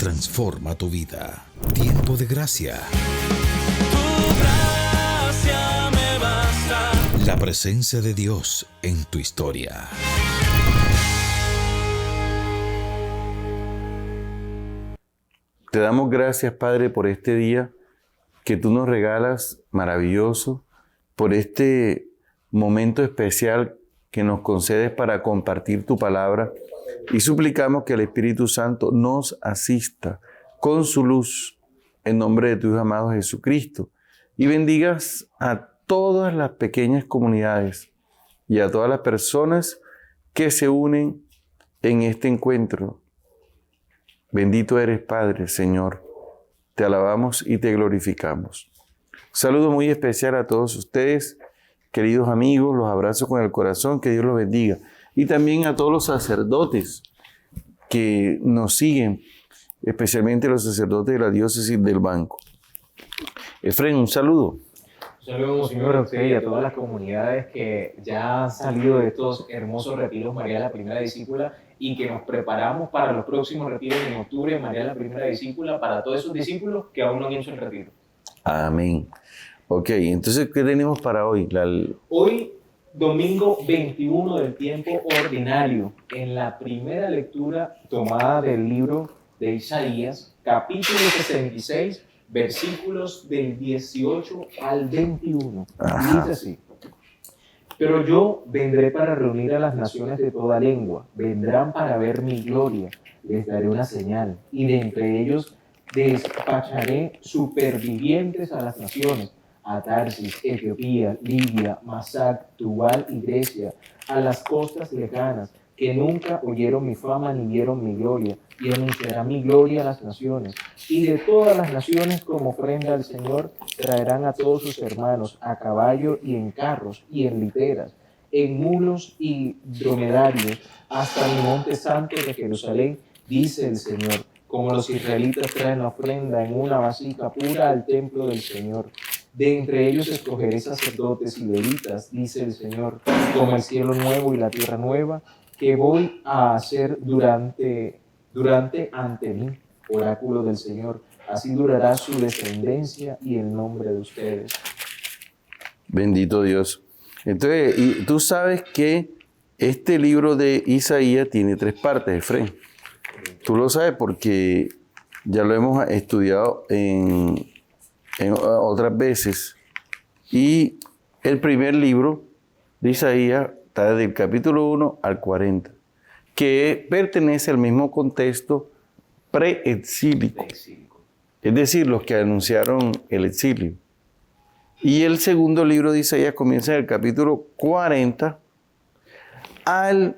transforma tu vida. Tiempo de gracia. Tu gracia me basta. La presencia de Dios en tu historia. Te damos gracias, Padre, por este día que tú nos regalas maravilloso, por este momento especial que nos concedes para compartir tu palabra, y suplicamos que el Espíritu Santo nos asista con su luz en nombre de tu Hijo amado Jesucristo, y bendigas a todas las pequeñas comunidades y a todas las personas que se unen en este encuentro. Bendito eres, Padre, Señor. Te alabamos y te glorificamos. Saludo muy especial a todos ustedes, queridos amigos, los abrazo con el corazón, que Dios los bendiga. Y también a todos los sacerdotes que nos siguen, especialmente los sacerdotes de la diócesis del Banco. Efren, un saludo. Saludos, Señor, a usted y a todas las comunidades que ya han salido de estos hermosos retiros María la Primera Discípula y que nos preparamos para los próximos retiros en octubre, María la Primera Discípula, para todos esos discípulos que aún no han hecho el retiro. Amén. Ok, entonces, ¿qué tenemos para hoy? Hoy, domingo 21 del tiempo ordinario, en la primera lectura tomada del libro de Isaías, capítulo 66, versículos del 18 al 21. Dice así: pero yo vendré para reunir a las naciones de toda lengua, vendrán para ver mi gloria, les daré una señal, y de entre ellos despacharé supervivientes a las naciones, a Tarsis, Etiopía, Libia, Masac, Tubal y Grecia, a las costas lejanas, que nunca oyeron mi fama ni vieron mi gloria, y anunciarán mi gloria a las naciones. Y de todas las naciones, como ofrenda al Señor, traerán a todos sus hermanos, a caballo y en carros y en literas, en mulos y dromedarios, hasta mi monte santo de Jerusalén, dice el Señor, como los israelitas traen la ofrenda en una vasija pura al templo del Señor. De entre ellos escogeré sacerdotes y levitas, dice el Señor, como el cielo nuevo y la tierra nueva, que voy a hacer durante ante mí, oráculo del Señor. Así durará su descendencia y el nombre de ustedes. Bendito Dios. Entonces, y tú sabes que este libro de Isaías tiene 3 partes, Efren. Tú lo sabes porque ya lo hemos estudiado en otras veces. Y el primer libro de Isaías está desde el capítulo 1 al 40, que pertenece al mismo contexto preexílico, es decir, los que anunciaron el exilio. Y el segundo libro de Isaías comienza en el capítulo 40 al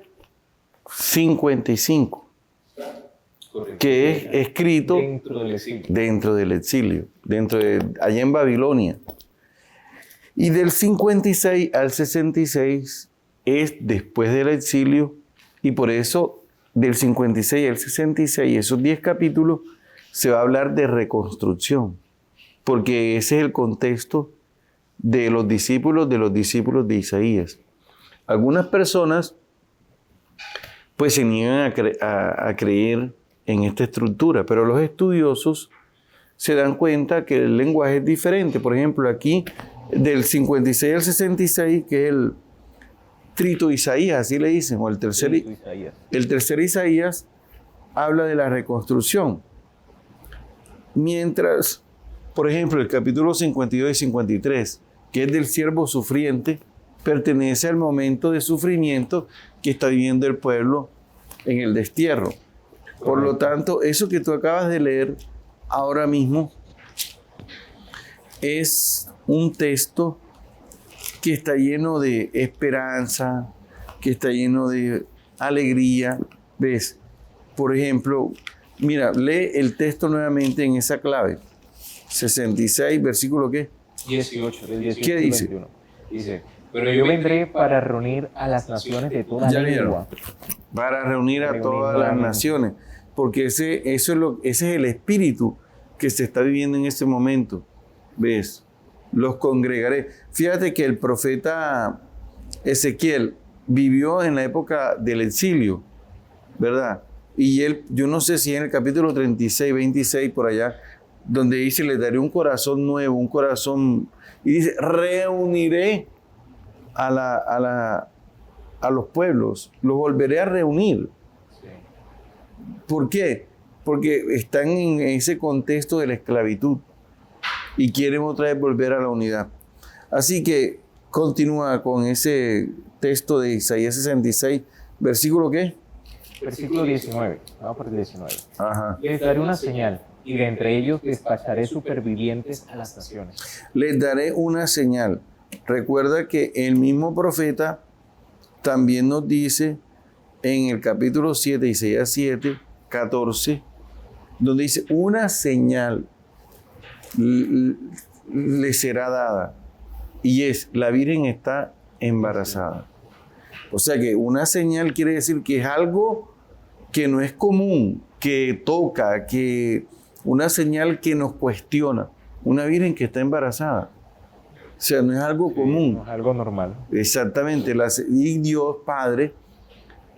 55, que es escrito dentro del exilio, allá en Babilonia. Y del 56 al 66 es después del exilio, y por eso del 56 al 66, esos 10 capítulos, se va a hablar de reconstrucción, porque ese es el contexto de los discípulos de Isaías. Algunas personas pues se niegan a creer en esta estructura, pero los estudiosos se dan cuenta que el lenguaje es diferente. Por ejemplo, aquí del 56 al 66, que es el Trito Isaías, así le dicen, o el tercer Isaías, habla de la reconstrucción. Mientras, por ejemplo, el capítulo 52 y 53, que es del siervo sufriente, pertenece al momento de sufrimiento que está viviendo el pueblo en el destierro. Por lo tanto, eso que tú acabas de leer ahora mismo es un texto que está lleno de esperanza, que está lleno de alegría. ¿Ves? Por ejemplo, mira, lee el texto nuevamente en esa clave. 66, versículo ¿qué? 18, del 18 ¿Qué dice? 21. Dice: pero yo vendré para reunir a las naciones de toda lengua. Para reunir a todas las naciones. Porque ese es el espíritu que se está viviendo en este momento. ¿Ves? Los congregaré. Fíjate que el profeta Ezequiel vivió en la época del exilio, ¿verdad? Y él, yo no sé si en el capítulo 36, 26, por allá, donde dice, les daré un corazón nuevo, un corazón, y dice, reuniré a los pueblos, los volveré a reunir. Sí. ¿Por qué? Porque están en ese contexto de la esclavitud y quieren otra vez volver a la unidad. Así que continúa con ese texto de Isaías 66, versículo ¿qué? Versículo 19. Vamos por el 19. Ajá. Les daré una señal, y de entre ellos despacharé supervivientes a las naciones. Les daré una señal. Recuerda que el mismo profeta también nos dice en el capítulo 7, Isaías 7, 14, donde dice, una señal le será dada, y es, la Virgen está embarazada. O sea que una señal quiere decir que es algo que no es común, que toca, que una señal que nos cuestiona. Una Virgen que está embarazada. O sea, no es algo común. No es algo normal. Exactamente. Y Dios Padre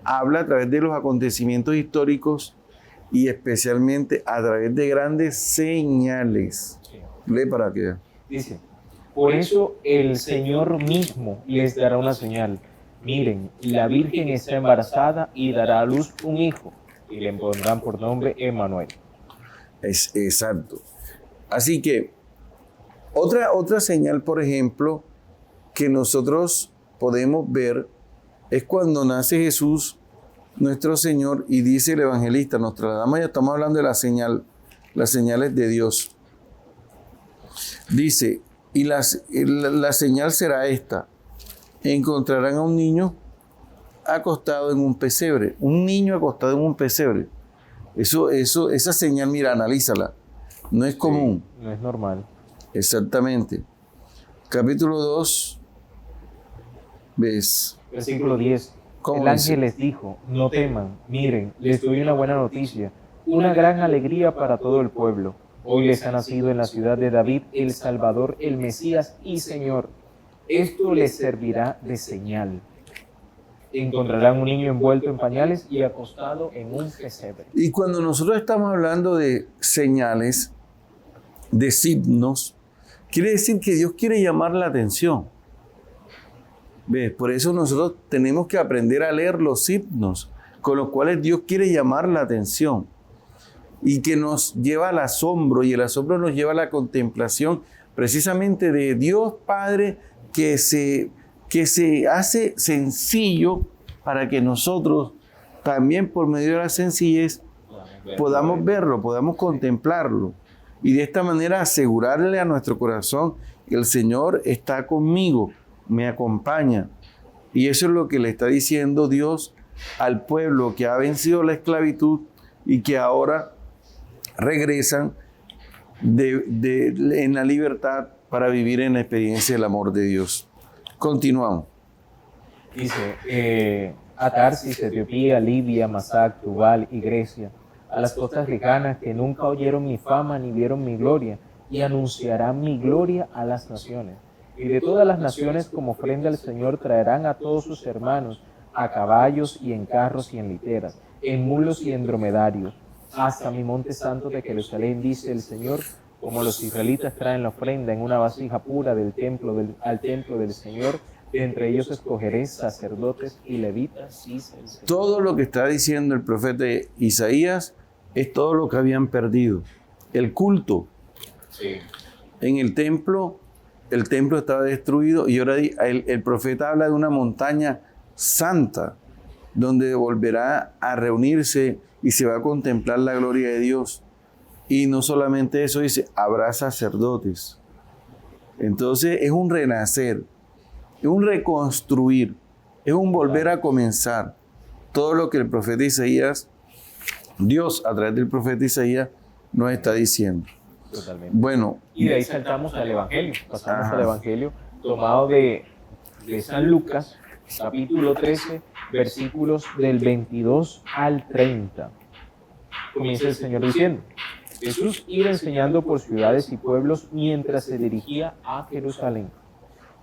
habla a través de los acontecimientos históricos y especialmente a través de grandes señales. Sí. Lee para que vea. Dice, por eso el Señor mismo les dará una señal. Miren, la Virgen está embarazada y dará a luz un hijo, y le pondrán por nombre Emmanuel. Es exacto. Así que otra señal, por ejemplo, que nosotros podemos ver es cuando nace Jesús, nuestro Señor, y dice el evangelista, nos trasladamos, ya estamos hablando de la señal, las señales de Dios. Dice, y la señal será esta: encontrarán a un niño acostado en un pesebre. Un niño acostado en un pesebre. Esa señal, mira, analízala. No es común. No es normal. Exactamente. Capítulo 2, ¿ves? Versículo 10. ¿Cómo El dice? ángel les dijo, no teman, miren, les doy una buena noticia, una gran alegría para todo el pueblo. Hoy les ha nacido en la ciudad de David el Salvador, el Mesías y Señor. Esto les servirá de señal. Encontrarán un niño envuelto en pañales y acostado en un pesebre. Y cuando nosotros estamos hablando de señales, de signos, quiere decir que Dios quiere llamar la atención. ¿Ves? Por eso nosotros tenemos que aprender a leer los signos con los cuales Dios quiere llamar la atención y que nos lleva al asombro, y el asombro nos lleva a la contemplación precisamente de Dios Padre que se hace sencillo para que nosotros también por medio de la sencillez podamos verlo, podamos contemplarlo y de esta manera asegurarle a nuestro corazón que el Señor está conmigo, me acompaña. Y eso es lo que le está diciendo Dios al pueblo que ha vencido la esclavitud y que ahora regresan en la libertad para vivir en la experiencia del amor de Dios. Continuamos. Dice, a Tarsis, Etiopía, Libia, Masac, Tubal y Grecia, a las costas lejanas que nunca oyeron mi fama ni vieron mi gloria, y anunciarán mi gloria a las naciones. Y de todas las naciones como ofrenda al Señor traerán a todos sus hermanos, a caballos y en carros y en literas, en mulos y en dromedarios, hasta mi monte santo de Jerusalén, dice el Señor, como los israelitas traen la ofrenda en una vasija pura al templo del Señor. De entre ellos escogeré sacerdotes y levitas, dice el Señor. Todo lo que está diciendo el profeta Isaías es todo lo que habían perdido. El culto. Sí. En el templo estaba destruido y ahora el profeta habla de una montaña santa donde volverá a reunirse y se va a contemplar la gloria de Dios. Y no solamente eso, dice, habrá sacerdotes. Entonces es un renacer, es un reconstruir, es un volver a comenzar. Todo lo que el profeta Isaías, Dios a través del profeta Isaías nos está diciendo. Totalmente. Bueno. Y de ahí saltamos al Evangelio, pasamos al Evangelio tomado de San Lucas, capítulo 13, versículos del 22 al 30. Comienza el Señor diciendo, Jesús iba enseñando por ciudades y pueblos mientras se dirigía a Jerusalén.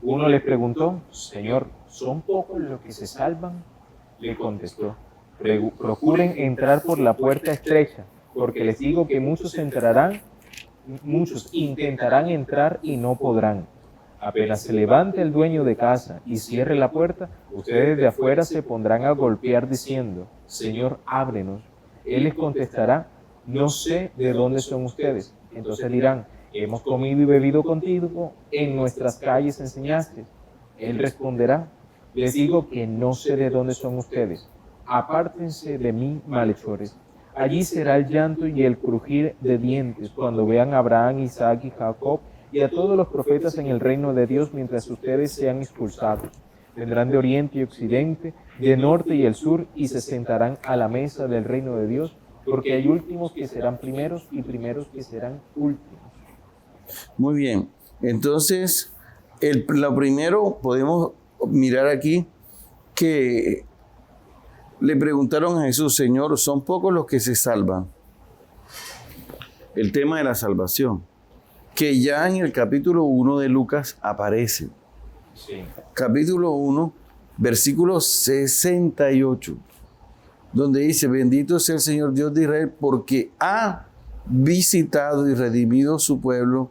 Uno le preguntó, Señor, ¿son pocos los que se salvan? Le contestó, Procuren entrar por la puerta estrecha, porque les digo que muchos intentarán entrar y no podrán. Apenas se levante el dueño de casa y cierre la puerta, ustedes de afuera se pondrán a golpear diciendo, Señor, ábrenos. Él les contestará, no sé de dónde son ustedes. Entonces dirán, hemos comido y bebido contigo, en nuestras calles enseñaste. Él responderá, les digo que no sé de dónde son ustedes. Apártense de mí, malhechores. Allí será el llanto y el crujir de dientes cuando vean a Abraham, Isaac y Jacob y a todos los profetas en el reino de Dios mientras ustedes sean expulsados. Vendrán de oriente y occidente, de norte y el sur, y se sentarán a la mesa del reino de Dios, porque hay últimos que serán primeros y primeros que serán últimos. Muy bien. Entonces, lo primero podemos mirar aquí que le preguntaron a Jesús, Señor, ¿son pocos los que se salvan? El tema de la salvación, que ya en el capítulo 1 de Lucas aparece. Sí. Capítulo 1, versículo 68, donde dice, bendito sea el Señor Dios de Israel, porque ha visitado y redimido su pueblo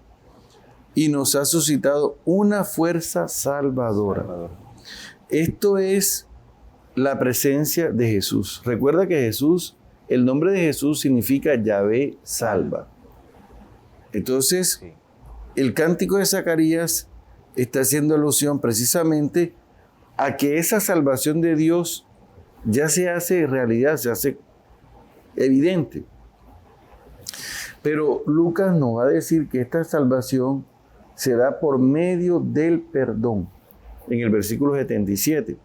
y nos ha suscitado una fuerza salvadora. Esto es la presencia de Jesús. Recuerda que Jesús, el nombre de Jesús significa Yahvé salva. Entonces, Sí. el cántico de Zacarías está haciendo alusión precisamente a que esa salvación de Dios ya se hace realidad, se hace evidente. Pero Lucas nos va a decir que esta salvación se da por medio del perdón. En el versículo 77.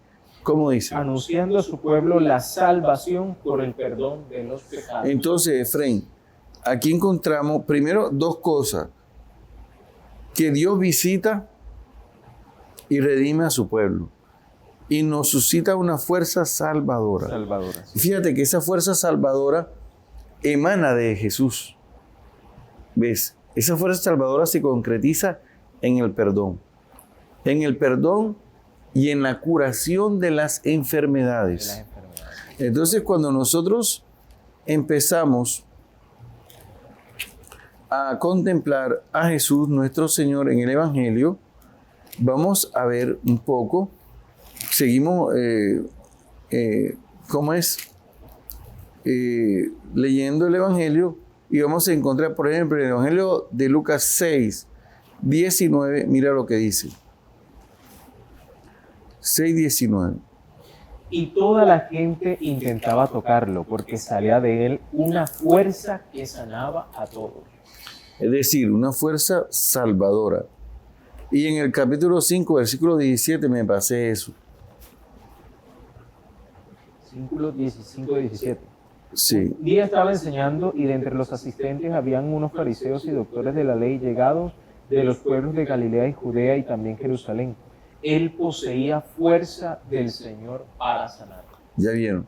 ¿Cómo dice? Anunciando a su pueblo la salvación por el perdón de los pecados. Entonces, Efraín, aquí encontramos primero dos cosas. Que Dios visita y redime a su pueblo. Y nos suscita una fuerza salvadora. Salvadora. Y fíjate que esa fuerza salvadora emana de Jesús. ¿Ves? Esa fuerza salvadora se concretiza en el perdón. En el perdón y en la curación de las enfermedades. Entonces, cuando nosotros empezamos a contemplar a Jesús, nuestro Señor, en el Evangelio, vamos a ver un poco, seguimos, ¿cómo es? Leyendo el Evangelio y vamos a encontrar, por ejemplo, en el Evangelio de Lucas 6, 19, mira lo que dice. 6:19. Y toda la gente intentaba tocarlo porque salía de él una fuerza que sanaba a todos. Es decir, una fuerza salvadora. Y en el capítulo 5, versículo 17, me pasé eso. Versículos 15 y 17. Sí. Un día estaba enseñando y de entre los asistentes habían unos fariseos y doctores de la ley llegados de los pueblos de Galilea y Judea y también Jerusalén. Él poseía fuerza del Señor para sanar. Ya vieron.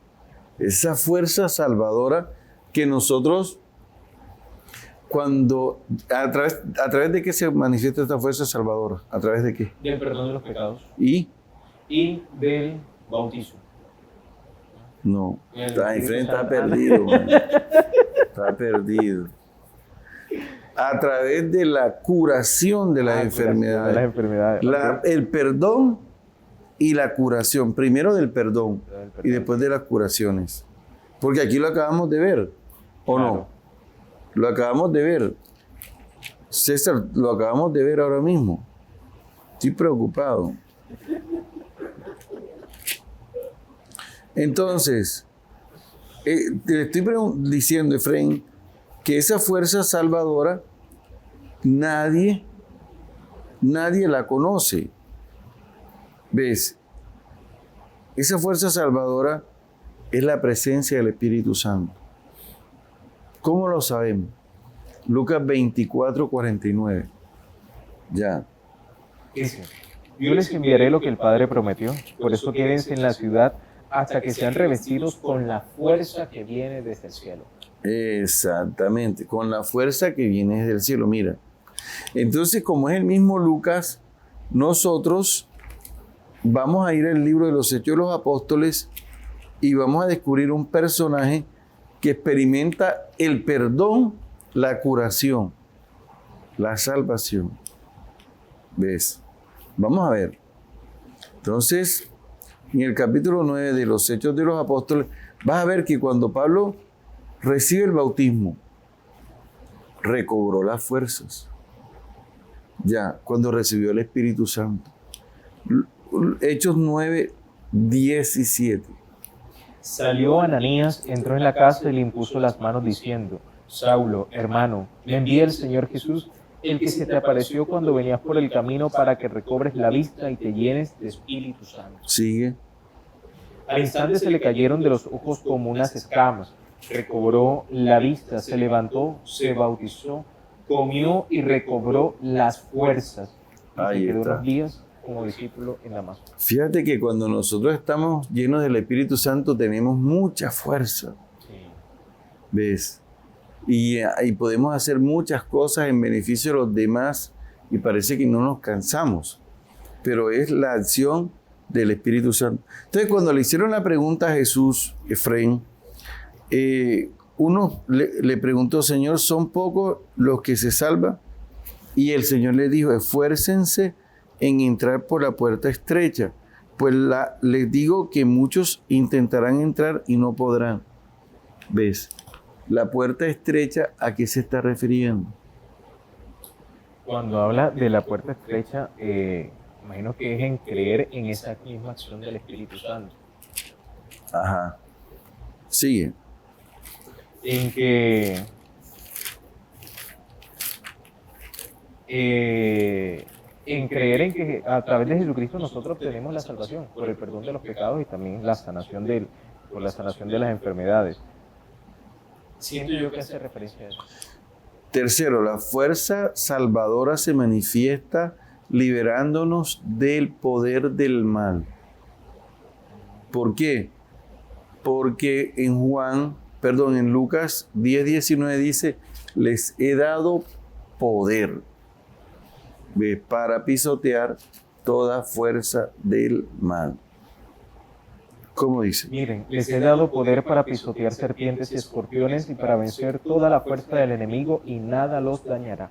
Esa fuerza salvadora que nosotros, cuando, a través de qué se manifiesta esta fuerza salvadora, ¿a través de qué? Del perdón de los pecados Y y del bautismo. no, El está Espíritu está Santo. perdido, man. Está perdido. A través de la curación de las enfermedades. De las enfermedades. El perdón y la curación. Primero del perdón y después de las curaciones. Porque aquí lo acabamos de ver, ¿o Claro. no? Lo acabamos de ver. César, lo acabamos de ver ahora mismo. Estoy preocupado. Entonces, te estoy diciendo, Efraín, que esa fuerza salvadora nadie la conoce. ¿Ves? Esa fuerza salvadora es la presencia del Espíritu Santo. ¿Cómo lo sabemos? Lucas 24, 49. Ya. Dice, yo les enviaré lo que el Padre prometió, por eso quédense en la ciudad hasta que sean revestidos con la fuerza que viene desde el cielo. Exactamente, con la fuerza que viene desde el cielo. Mira, entonces como es el mismo Lucas, nosotros vamos a ir al libro de los Hechos de los Apóstoles y vamos a descubrir un personaje que experimenta el perdón, la curación, la salvación. ¿Ves? Vamos a ver. Entonces, en el capítulo 9 de los Hechos de los Apóstoles, vas a ver que cuando Pablo recibe el bautismo, recobró las fuerzas. Ya, cuando recibió el Espíritu Santo. Hechos 9, 17. Salió Ananías, entró en la casa y le impuso las manos diciendo: Saulo, hermano, me envía el Señor Jesús, el que se te apareció cuando venías por el camino para que recobres la vista y te llenes de Espíritu Santo. Sigue. Al instante se le cayeron de los ojos como unas escamas, recobró la vista, se levantó, se bautizó, comió y recobró las fuerzas. Y Ahí se quedó está. unos días como discípulo en Damasco. Fíjate que cuando nosotros estamos llenos del Espíritu Santo tenemos mucha fuerza. ¿Ves? Y podemos hacer muchas cosas en beneficio de los demás y parece que no nos cansamos. Pero es la acción del Espíritu Santo. Entonces, cuando le hicieron la pregunta a Jesús, Efraín, uno le preguntó: Señor, ¿son pocos los que se salvan? Y el Señor le dijo: esfuércense en entrar por la puerta estrecha, pues les digo que muchos intentarán entrar y no podrán. ¿Ves? La puerta estrecha, ¿a qué se está refiriendo? Cuando habla de la puerta estrecha, imagino que es en creer en esa misma acción del Espíritu Santo. Ajá. Sigue. En que en creer en que a través de Jesucristo nosotros obtenemos la salvación por el perdón de los pecados y también la sanación por la sanación de las enfermedades. Siento yo que hace referencia a eso. Tercero, la fuerza salvadora se manifiesta liberándonos del poder del mal. ¿Por qué? Porque en Lucas 10:19 dice: les he dado poder para pisotear toda fuerza del mal. ¿Cómo dice? Miren, les he dado poder para pisotear serpientes y escorpiones y para vencer toda la fuerza del enemigo y nada los dañará.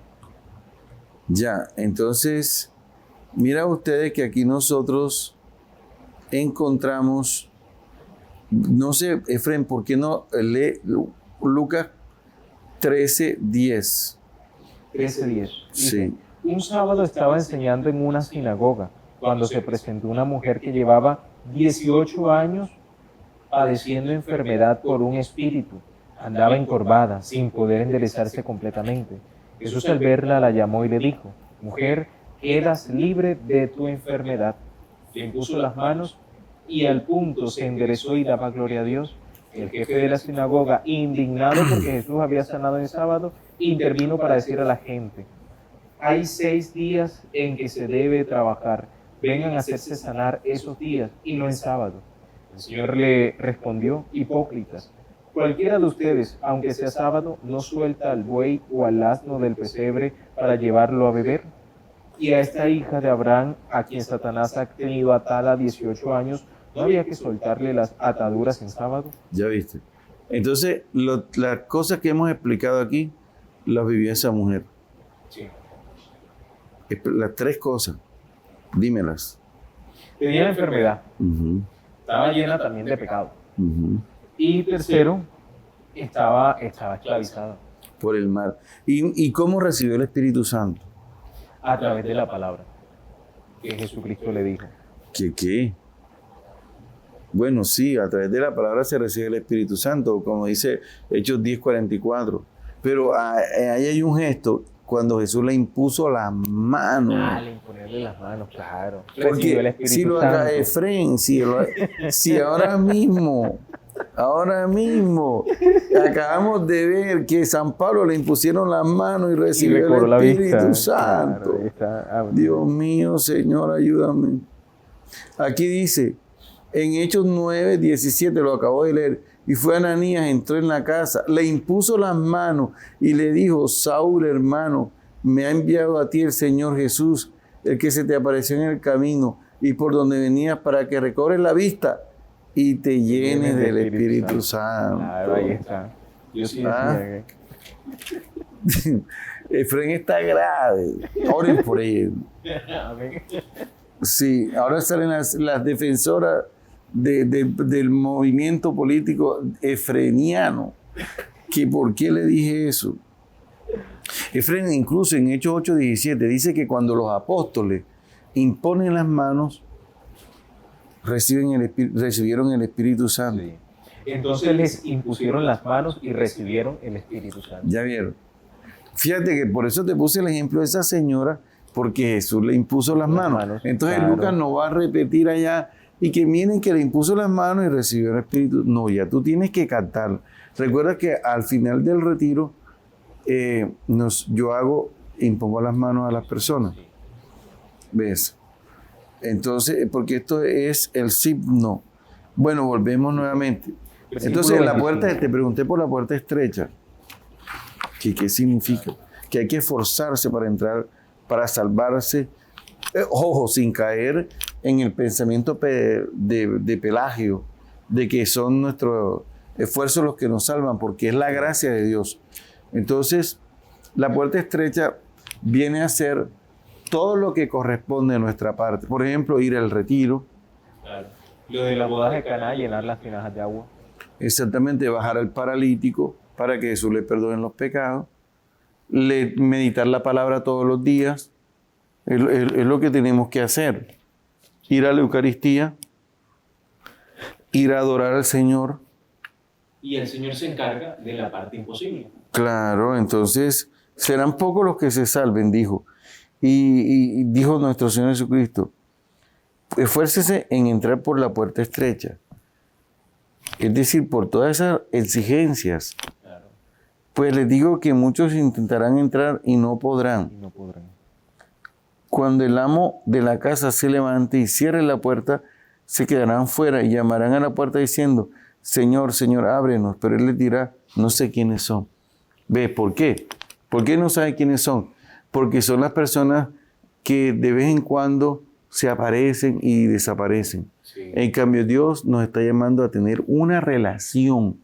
Ya, entonces, mira ustedes que aquí nosotros encontramos, no sé, Efraín, ¿por qué no lee Lucas 13:10? 13:10. Sí. Un sábado estaba enseñando en una sinagoga cuando se presentó una mujer que llevaba 18 años padeciendo enfermedad por un espíritu. Andaba encorvada, sin poder enderezarse completamente. Jesús, al verla, la llamó y le dijo: mujer, quedas libre de tu enfermedad. Le impuso las manos y al punto se enderezó y daba gloria a Dios. El jefe de la sinagoga, indignado porque Jesús había sanado en sábado, intervino para decir a la gente: hay 6 días en que se debe trabajar. Vengan a hacerse sanar esos días y no en sábado. El Señor le respondió: hipócritas, cualquiera de ustedes, aunque sea sábado, no suelta al buey o al asno del pesebre para llevarlo a beber. Y a esta hija de Abraham, a quien Satanás ha tenido atada 18 años, ¿no había que soltarle las ataduras en sábado? Ya viste. Entonces, las cosas que hemos explicado aquí, las vivió esa mujer. Sí. Las 3 cosas, dímelas. Tenía la enfermedad, Uh-huh, estaba llena también de pecado. uh-huh. Y tercero, estaba esclavizada Por el mal. ¿Y cómo recibió el Espíritu Santo? a través de la palabra que Jesucristo le dijo. ¿Qué? Bueno, sí, a través de la palabra se recibe el Espíritu Santo, como dice Hechos 10:44. Pero ahí hay un gesto cuando Jesús le impuso las manos. Al imponerle las manos, claro. Recibió el Porque Espíritu si lo Santo. haga Efraín, si ahora mismo, acabamos de ver que San Pablo le impusieron las manos y Y recibió recobró el la Espíritu vista. Santo. Claro, ahí está. Dios mío, Señor, ayúdame. Aquí dice, en Hechos 9:17, lo acabo de leer, y fue Ananías, entró en la casa, le impuso las manos y le dijo: Saúl, hermano, me ha enviado a ti el Señor Jesús, el que se te apareció en el camino y por donde venías, para que recobres la vista y te llenes del Espíritu Santo. Claro, ahí está. Yo sí decía que... Efraín está grave. Oren por él. Amén. Sí, ahora salen las defensoras del movimiento político efreniano. Que ¿por qué le dije eso? Efraín incluso en Hechos 8:17 dice que cuando los apóstoles imponen las manos, recibieron el Espíritu Santo. Sí. Entonces les impusieron las manos y recibieron el Espíritu Santo. Ya vieron. Fíjate que por eso te puse el ejemplo de esa señora, porque Jesús le impuso las manos. Entonces claro. Lucas no va a repetir allá y que miren que le impuso las manos y recibió el Espíritu. No, ya tú tienes que cantarlo. Recuerda que al final del retiro impongo las manos a las personas. ¿Ves? Entonces, porque esto es el signo. Bueno, volvemos nuevamente. Entonces, la puerta, te pregunté por la puerta estrecha. ¿Qué significa? Que hay que esforzarse para entrar, para salvarse. Ojo, sin caer en el pensamiento de Pelagio, de que son nuestros esfuerzos los que nos salvan, porque es la gracia de Dios. Entonces, la puerta estrecha viene a ser todo lo que corresponde a nuestra parte. Por ejemplo, ir al retiro. Claro. Lo de la boda de Caná, llenar las tinajas de agua. Exactamente, bajar al paralítico para que Jesús le perdone los pecados. Meditar la palabra todos los días. Es lo que tenemos que hacer. Ir a la Eucaristía. Ir a adorar al Señor. Y el Señor se encarga de la parte imposible. Claro, entonces serán pocos los que se salven, dijo. Y dijo nuestro Señor Jesucristo, esfuércese en entrar por la puerta estrecha. Es decir, por todas esas exigencias. Claro. Pues les digo que muchos intentarán entrar y no podrán. No podrán. Cuando el amo de la casa se levante y cierre la puerta, se quedarán fuera y llamarán a la puerta diciendo, Señor, Señor, ábrenos. Pero él les dirá, no sé quiénes son. ¿Ves por qué? ¿Por qué no sabe quiénes son? Porque son las personas que de vez en cuando se aparecen y desaparecen. Sí. En cambio, Dios nos está llamando a tener una relación.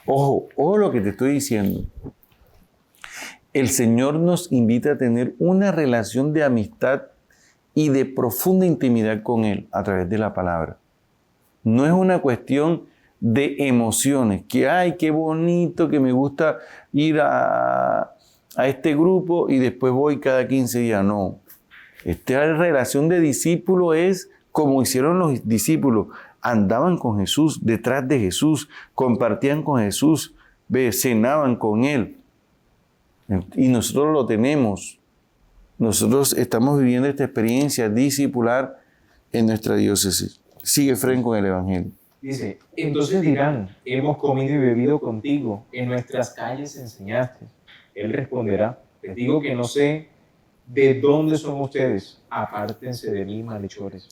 Ojo lo que te estoy diciendo. El Señor nos invita a tener una relación de amistad y de profunda intimidad con Él a través de la palabra. No es una cuestión de emociones, que ay, qué bonito, que me gusta ir a este grupo y después voy cada 15 días. No. Esta relación de discípulo es como hicieron los discípulos. Andaban con Jesús, detrás de Jesús, compartían con Jesús, cenaban con Él. Y nosotros lo tenemos. Nosotros estamos viviendo esta experiencia discipular en nuestra diócesis. Sigue Efraín con el Evangelio. Dice, entonces dirán, hemos comido y bebido contigo, en nuestras calles enseñaste. Él responderá, les digo que no sé de dónde son ustedes, apártense de mí, malhechores.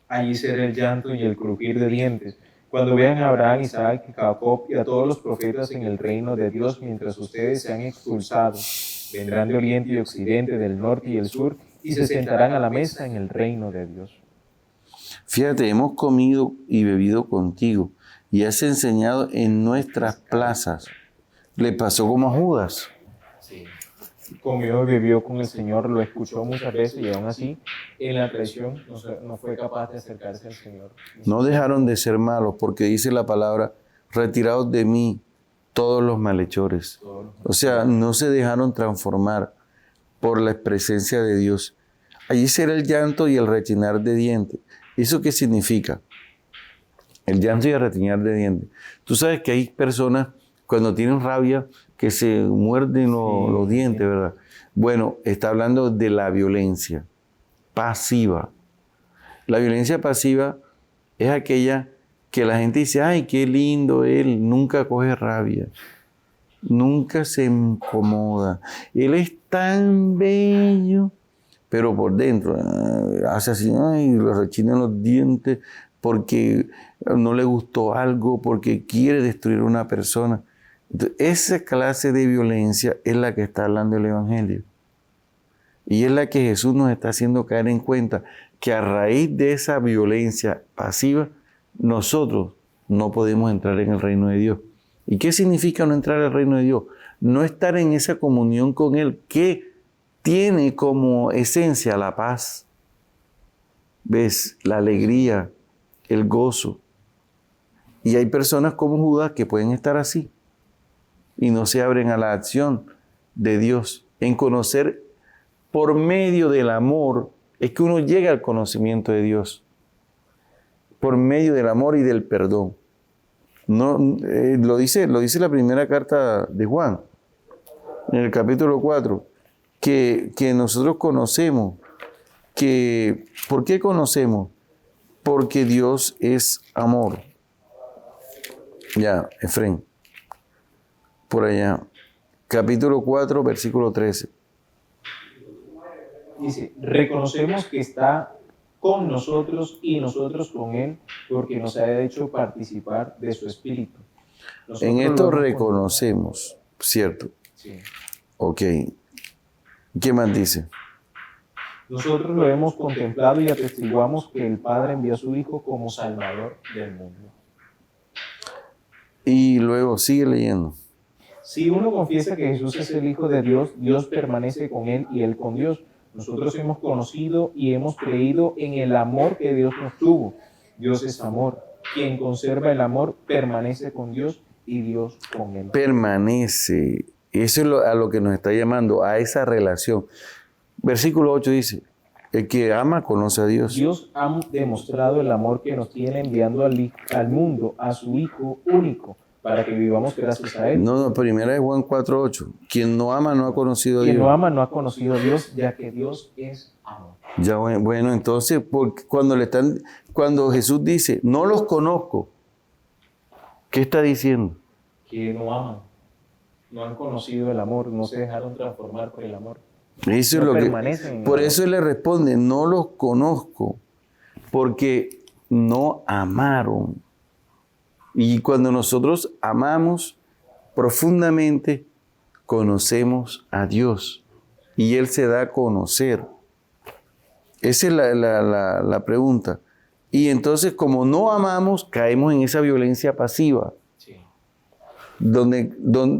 Allí será el llanto y el crujir de dientes, cuando vean a Abraham, Isaac, Jacob y a todos los profetas en el reino de Dios, mientras ustedes se han expulsado. Vendrán de oriente y occidente, del norte y el sur, y se sentarán a la mesa en el reino de Dios. Fíjate, hemos comido y bebido contigo, y has enseñado en nuestras plazas. Le pasó como a Judas. Sí. Comió y bebió con el Señor, lo escuchó muchas veces y aún así en la traición no fue capaz de acercarse al Señor. No dejaron de ser malos porque dice la palabra, retiraos de mí todos los malhechores. O sea, no se dejaron transformar por la presencia de Dios. Allí será el llanto y el rechinar de dientes. ¿Eso qué significa? El llanto y el rechinar de dientes. Tú sabes que hay personas cuando tienen rabia que se muerden los dientes, ¿verdad? Bueno, está hablando de la violencia pasiva. La violencia pasiva es aquella que la gente dice, ay, qué lindo él, nunca coge rabia, nunca se incomoda, él es tan bello, pero por dentro hace así, ay, le rechinan los dientes porque no le gustó algo, porque quiere destruir a una persona. Entonces, esa clase de violencia es la que está hablando el Evangelio. Y es la que Jesús nos está haciendo caer en cuenta, que a raíz de esa violencia pasiva, nosotros no podemos entrar en el reino de Dios. ¿Y qué significa no entrar al reino de Dios? No estar en esa comunión con Él que tiene como esencia la paz, ¿ves? La alegría, el gozo. Y hay personas como Judas que pueden estar así y no se abren a la acción de Dios. En conocer por medio del amor es que uno llega al conocimiento de Dios. Por medio del amor y del perdón. No, lo dice la primera carta de Juan, en el capítulo 4, que nosotros conocemos. ¿Por qué conocemos? Porque Dios es amor. Ya, Efrén, por allá, capítulo 4, versículo 13. Dice, reconocemos que está con nosotros y nosotros con Él, porque nos ha hecho participar de su Espíritu. Nosotros En esto lo hemos reconocemos, ¿cierto? Sí. Ok. ¿Qué más dice? Nosotros lo hemos contemplado y atestiguamos que el Padre envió a su Hijo como Salvador del mundo. Y luego sigue leyendo. Si uno confiesa que Jesús es el Hijo de Dios, Dios permanece con Él y Él con Dios. Nosotros hemos conocido y hemos creído en el amor que Dios nos tuvo. Dios es amor. Quien conserva el amor permanece con Dios y Dios con Él. Permanece. Eso es a lo que nos está llamando, a esa relación. Versículo 8 dice, el que ama conoce a Dios. Dios ha demostrado el amor que nos tiene enviando al mundo a su Hijo único, para que vivamos gracias a Él. No, primera de Juan 4:8. Quien no ama no ha conocido a Dios. Quien no ama no ha conocido a Dios, ya que Dios es amor. Ya, bueno, entonces, porque cuando Jesús dice, no los conozco, ¿qué está diciendo? Que no aman, no han conocido el amor, no se dejaron transformar por el amor. Eso No es lo permanecen en que. Por el eso Él le responde, no los conozco, porque no amaron. Y cuando nosotros amamos profundamente, conocemos a Dios. Y Él se da a conocer. Esa es la pregunta. Y entonces, como no amamos, caemos en esa violencia pasiva. Sí.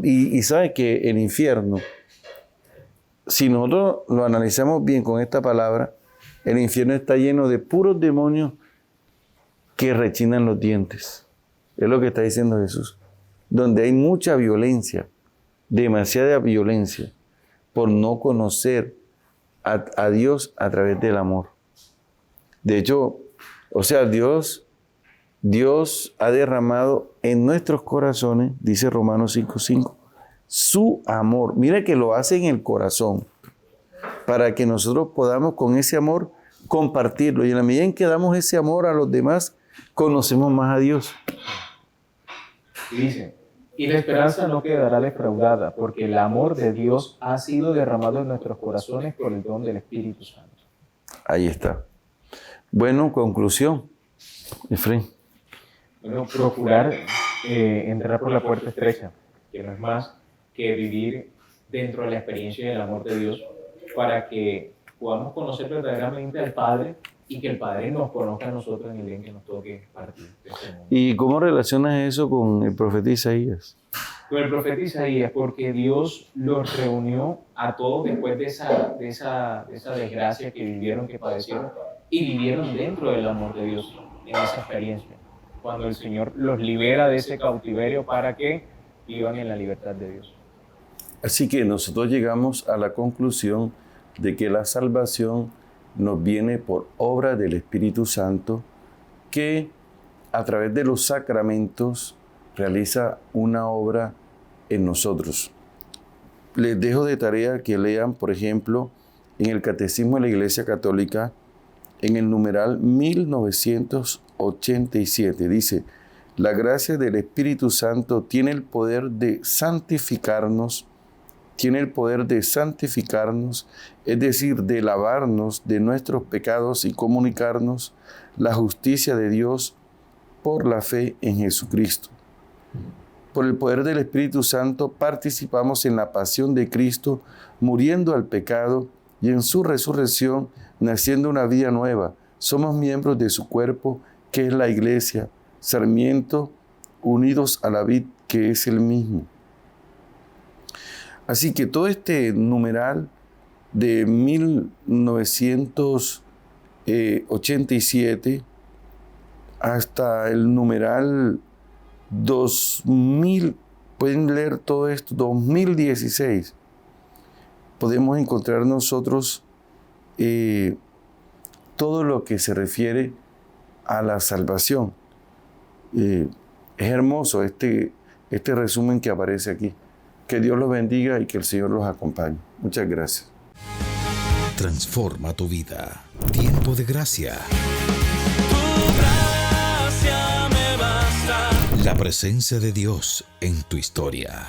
Y sabe que el infierno, si nosotros lo analizamos bien con esta palabra, el infierno está lleno de puros demonios que rechinan los dientes. Es lo que está diciendo Jesús. Donde hay mucha violencia, demasiada violencia, por no conocer a Dios a través del amor. De hecho, o sea, Dios ha derramado en nuestros corazones, dice Romanos 5:5, su amor. Mira que lo hace en el corazón, para que nosotros podamos con ese amor compartirlo. Y en la medida en que damos ese amor a los demás, conocemos más a Dios. Dice, y la esperanza no quedará defraudada, porque el amor de Dios ha sido derramado en nuestros corazones por el don del Espíritu Santo. Ahí está. Bueno, conclusión. Efrén. Bueno, procurar entrar por la puerta estrecha, que no es más que vivir dentro de la experiencia del amor de Dios, para que podamos conocer verdaderamente al Padre y que el Padre nos conozca a nosotros en el día en que nos toque partir de este mundo. ¿Y cómo relacionas eso con el profeta Isaías? Con el profeta Isaías, porque Dios los reunió a todos después de esa desgracia que vivieron, que padecieron, y vivieron dentro del amor de Dios, en esa experiencia. Cuando el Señor los libera de ese cautiverio para que vivan en la libertad de Dios. Así que nosotros llegamos a la conclusión de que la salvación nos viene por obra del Espíritu Santo, que a través de los sacramentos realiza una obra en nosotros. Les dejo de tarea que lean, por ejemplo, en el Catecismo de la Iglesia Católica, en el numeral 1987, dice, la gracia del Espíritu Santo tiene el poder de santificarnos, es decir, de lavarnos de nuestros pecados y comunicarnos la justicia de Dios por la fe en Jesucristo. Por el poder del Espíritu Santo participamos en la pasión de Cristo, muriendo al pecado, y en su resurrección, naciendo una vida nueva. Somos miembros de su cuerpo, que es la Iglesia. sarmiento unidos a la vid que es el mismo. Así que todo este numeral de 1987 hasta el numeral 2000, pueden leer todo esto, 2016, podemos encontrar nosotros todo lo que se refiere a la salvación. Es hermoso este resumen que aparece aquí. Que Dios los bendiga y que el Señor los acompañe. Muchas gracias. Transforma tu vida. Tiempo de gracia. Tu gracia me basta. La presencia de Dios en tu historia.